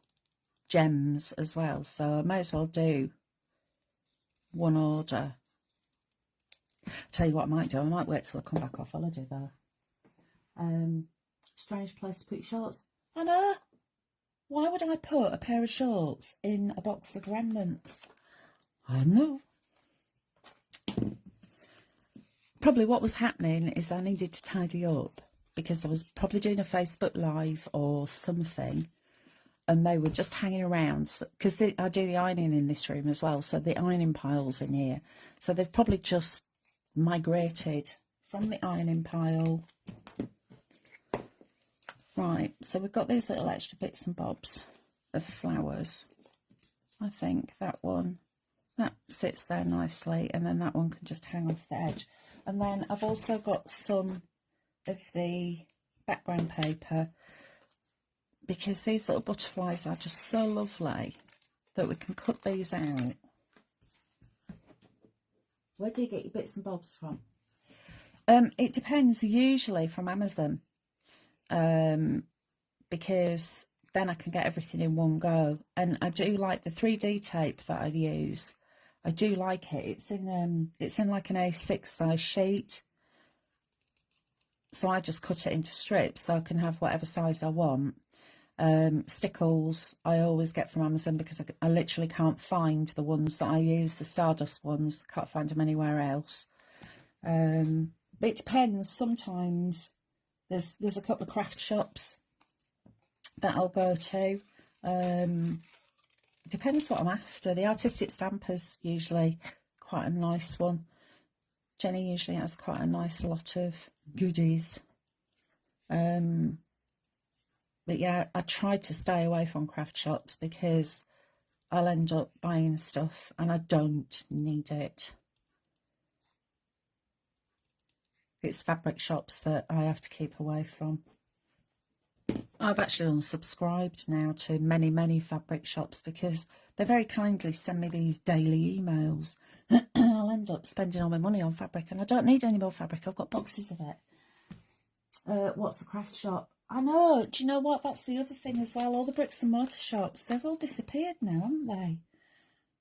S1: gems as well. So I may as well do one order. I'll tell you what I might do. I might wait till I come back off holiday though. Strange place to put your shorts. I know. Why would I put a pair of shorts in a box of remnants? I know. Probably what was happening is I needed to tidy up, because I was probably doing a Facebook Live or something, and they were just hanging around, because I do the ironing in this room as well, so the ironing pile's in here. So they've probably just migrated from the ironing pile. Right, so we've got these little extra bits and bobs of flowers. I think that one, that sits there nicely, and then that one can just hang off the edge. And then I've also got some of the background paper, because these little butterflies are just so lovely that we can cut these out Where do you get your bits and bobs from? It depends, usually from Amazon, because then I can get everything in one go. And I do like the 3D tape that I use. I do like it. It's in like an A6 size sheet. So I just cut it into strips so I can have whatever size I want. Stickles I always get from Amazon because I literally can't find the ones that I use, the Stardust ones. Can't find them anywhere else. But it depends. Sometimes there's a couple of craft shops that I'll go to. Depends what I'm after. The Artistic Stamper's usually quite a nice one. Jenny usually has quite a nice lot of goodies. But yeah, I try to stay away from craft shops because I'll end up buying stuff and I don't need it. It's fabric shops that I have to keep away from. I've actually unsubscribed now to many fabric shops because they very kindly send me these daily emails. I'll end up spending all my money on fabric and I don't need any more fabric. I've got boxes of it. What's the craft shop? I know. Do you know what? That's the other thing as well. All the bricks and mortar shops, they've all disappeared now, haven't they?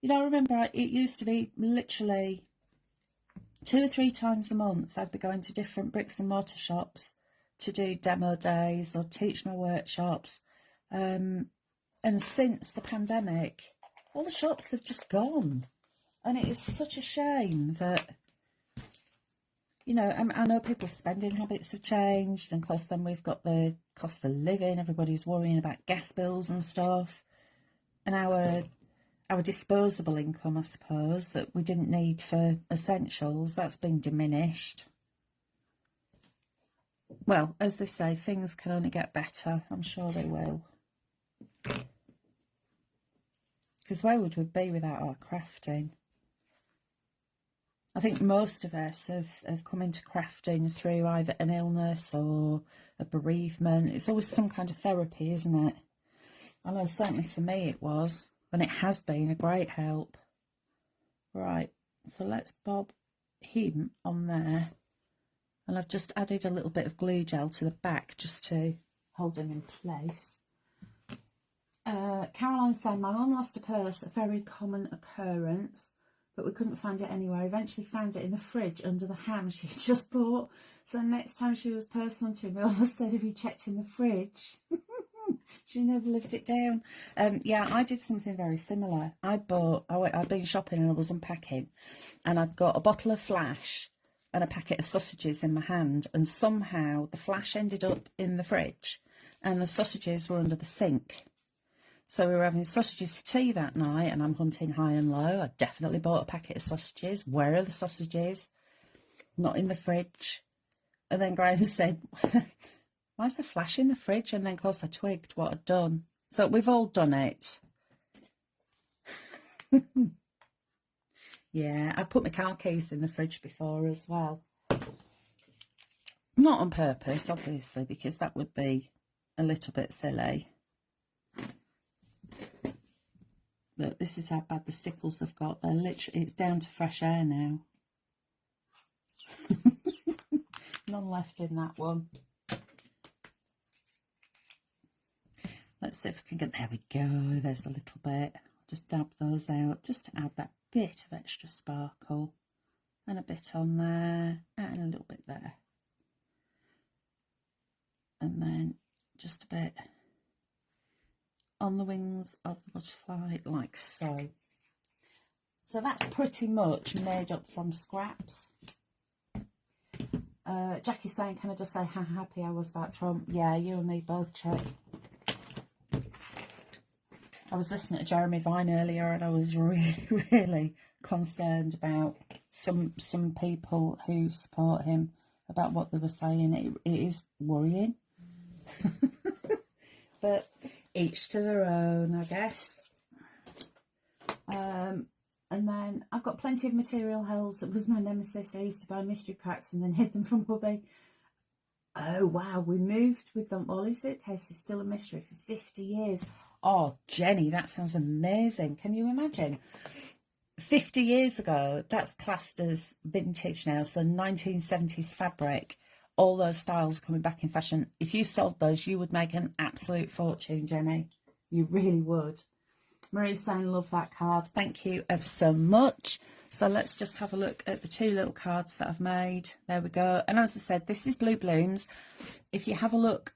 S1: You know, I remember it used to be literally 2 or 3 times a month I'd be going to different bricks and mortar shops to do demo days or teach my workshops. And since the pandemic, all the shops have just gone. And it is such a shame that, you know, I know people's spending habits have changed. And of course, then we've got the cost of living. Everybody's worrying about gas bills and stuff. And our disposable income, I suppose, that we didn't need for essentials, that's been diminished. Well, as they say, things can only get better. I'm sure they will. Because where would we be without our crafting? I think most of us have come into crafting through either an illness or a bereavement. It's always some kind of therapy, isn't it? I know certainly for me it was, and it has been a great help. Right, so let's bob him on there. And I've just added a little bit of glue gel to the back just to hold him in place. Caroline's saying, my mum lost a purse, a very common occurrence, but we couldn't find it anywhere. Eventually found it in the fridge under the ham she just bought. So next time she was purse hunting, we almost said if you checked in the fridge. She never lived it down. Yeah, I did something very similar. I'd been shopping and I was unpacking, and I'd got a bottle of Flash and a packet of sausages in my hand, and somehow the Flash ended up in the fridge and the sausages were under the sink. So we were having sausages for tea that night, and I'm hunting high and low. I definitely bought a packet of sausages. Where are the sausages? Not in the fridge. And then Graham said, why is the Flash in the fridge? And then, of course, I twigged what I'd done. So we've all done it. Yeah, I've put my car keys in the fridge before as well. Not on purpose, obviously, because that would be a little bit silly. Look, this is how bad the stickles have got. They're literally, it's down to fresh air now. None left in that one. Let's see if we can get, there we go, there's a little bit. Just dab those out, just to add that bit of extra sparkle. And a bit on there, and a little bit there. And then just a bit on the wings of the butterfly, like so. So that's pretty much made up from scraps. Jackie's saying, can I just say how happy I was about Trump? Yeah, you and me both, Chuck. I was listening to Jeremy Vine earlier and I was really concerned about some people who support him, about what they were saying. It is worrying. But each to their own, I guess. And then I've got plenty of material Hels. That was my nemesis. I used to buy mystery packs and then hid them from hubby. Oh, wow. We moved with them. All his suitcase is still a mystery for 50 years. Oh, Jenny, that sounds amazing. Can you imagine? 50 years ago, that's classed as vintage now. So 1970s fabric, all those styles coming back in fashion. If you sold those, you would make an absolute fortune, Jenny. You really would. Marie's saying, love that card. Thank you ever so much. So let's just have a look at the 2 little cards that I've made. There we go. And as I said, this is Blue Blooms. If you have a look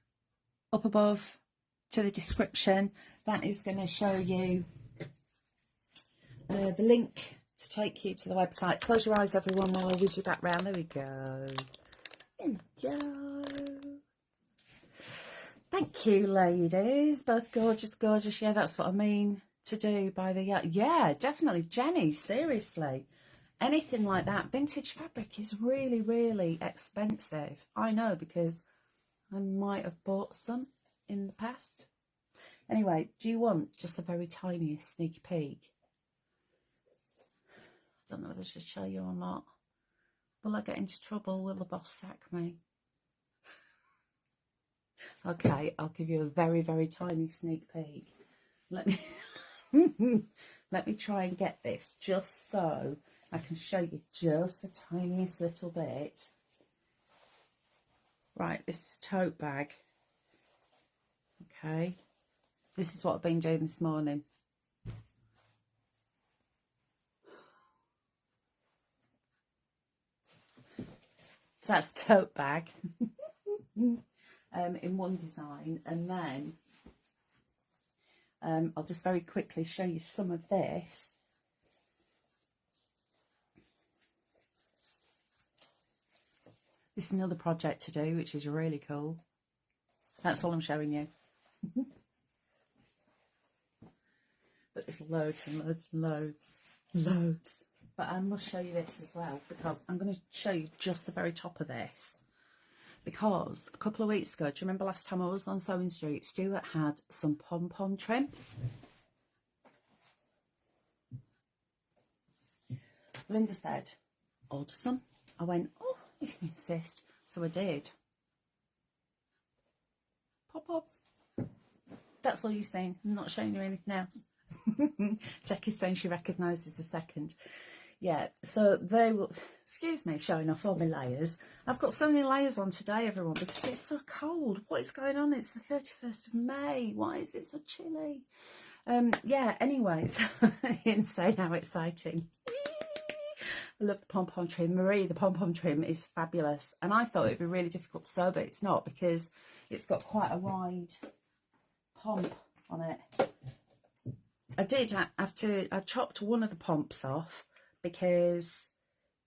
S1: up above to the description, that is going to show you the link to take you to the website. Close your eyes, everyone, while I whiz you back round. There we go. There we go. Thank you, ladies. Both gorgeous, gorgeous. Yeah, that's what I mean to do by the... Yeah, definitely. Jenny, seriously. Anything like that. Vintage fabric is really, really expensive. I know, because I might have bought some in the past. Anyway, do you want just the very tiniest sneak peek? I don't know whether I should show you or not. Will I get into trouble? Will the boss sack me? Okay, I'll give you a very, very tiny sneak peek. Let me let me try and get this just so I can show you just the tiniest little bit. Right, this is a tote bag. Okay, this is what I've been doing this morning. So that's a tote bag in one design, and then I'll just very quickly show you some of this. This is another project to do, which is really cool. That's all I'm showing you. But there's loads and loads and loads. But I must show you this as well, because I'm going to show you just the very top of this. Because a couple of weeks ago, do you remember last time I was on Sewing Street, Stuart had some pom-pom trim. Linda said, order some. I went, oh, if you insist. So I did. Pop-pops. That's all you're saying. I'm not showing you anything else. Jackie's saying she recognises the second. Yeah, so they will, excuse me, showing off all my layers. I've got so many layers on today, everyone, because it's so cold. What is going on? It's the 31st of May. Why is it so chilly? Yeah, anyway, so insane how exciting. I love the pom-pom trim. Marie, the pom-pom trim is fabulous. And I thought it'd be really difficult to sew, but it's not, because it's got quite a wide pomp on it. I chopped one of the pomps off, because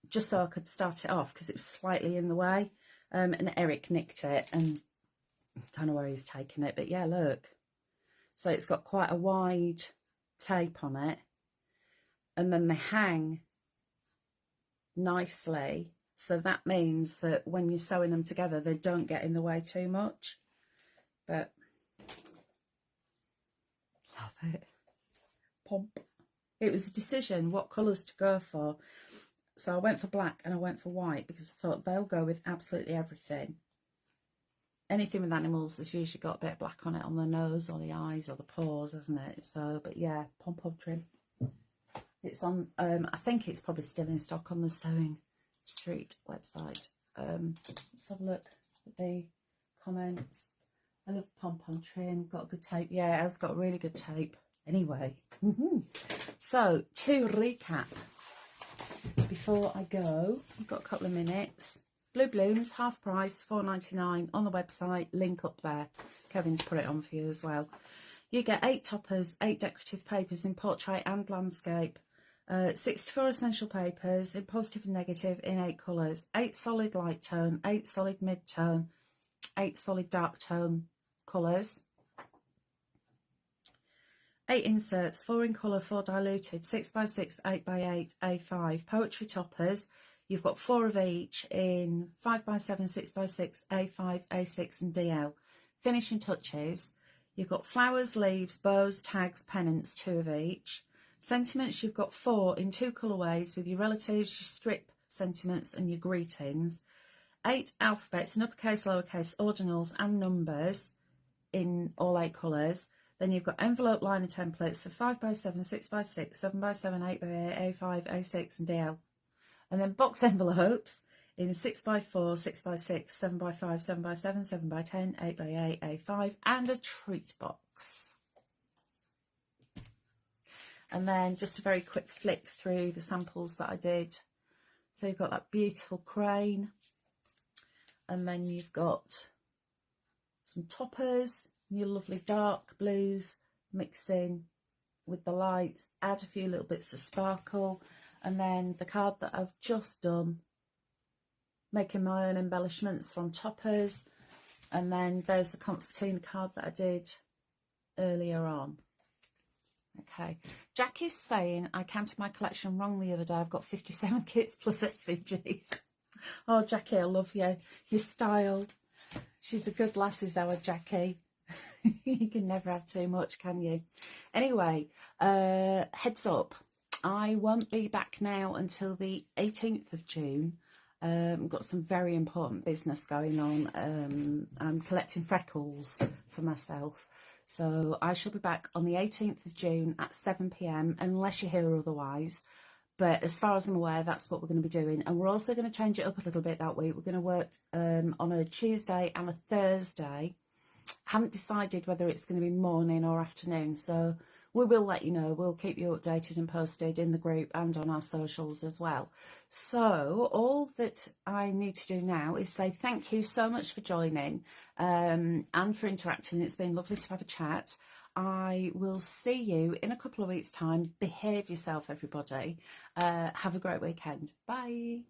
S1: just so I could start it off, because it was slightly in the way, and Eric nicked it, and I don't know where he's taken it, but yeah, look. So it's got quite a wide tape on it, and then they hang nicely, so that means that when you're sewing them together, they don't get in the way too much. But love it. Pomp. It was a decision what colours to go for. So I went for black and I went for white, because I thought they'll go with absolutely everything. Anything with animals has usually got a bit of black on it, on the nose or the eyes or the paws, hasn't it? So, but yeah, pom-pom trim. It's on, I think it's probably still in stock on the Sewing Street website. Let's have a look at the comments. I love pom-pom trim, got good tape. Yeah, it has got really good tape. Anyway, so to recap, before I go, I've got a couple of minutes. Blue Blooms, half price, £4.99 on the website, link up there. Kevin's put it on for you as well. You get 8 toppers, 8 decorative papers in portrait and landscape, 64 essential papers in positive and negative in 8 colours, 8 solid light tone, 8 solid mid tone, 8 solid dark tone colours. 8 inserts, 4 in colour, 4 diluted, 6x6, 8x8, A5. Poetry toppers, you've got 4 of each in 5x7, 6x6, A5, A6 and DL. Finishing touches, you've got flowers, leaves, bows, tags, pennants, 2 of each. Sentiments, you've got 4 in 2 colourways with your relatives, your strip sentiments and your greetings. 8 alphabets in uppercase, lowercase, ordinals and numbers in all 8 colours. Then you've got envelope liner templates for 5x7, 6x6, 7x7, 8x8, A5, A6 and DL. And then box envelopes in 6x4, 6x6, 7x5, 7x7, 7x10, 8x8, A5 and a treat box. And then just a very quick flick through the samples that I did. So you've got that beautiful crane, and then you've got some toppers, your lovely dark blues mixed in with the lights, add a few little bits of sparkle, and then the card that I've just done, making my own embellishments from toppers, and then there's the concertina card that I did earlier on. Okay, Jackie's saying I counted my collection wrong the other day. I've got 57 kits plus SVGs. Oh, Jackie, I love you. Your style. She's a good lass, is our Jackie. You can never have too much, can you? Anyway, heads up. I won't be back now until the 18th of June. I've got some very important business going on. I'm collecting freckles for myself. So I shall be back on the 18th of June at 7 p.m, unless you hear otherwise. But as far as I'm aware, that's what we're going to be doing. And we're also going to change it up a little bit that week. We're going to work on a Tuesday and a Thursday. Haven't decided whether it's going to be morning or afternoon. So we will let you know. We'll keep you updated and posted in the group and on our socials as well. So all that I need to do now is say thank you so much for joining and for interacting. It's been lovely to have a chat. I will see you in a couple of weeks' time. Behave yourself, everybody. Have a great weekend. Bye.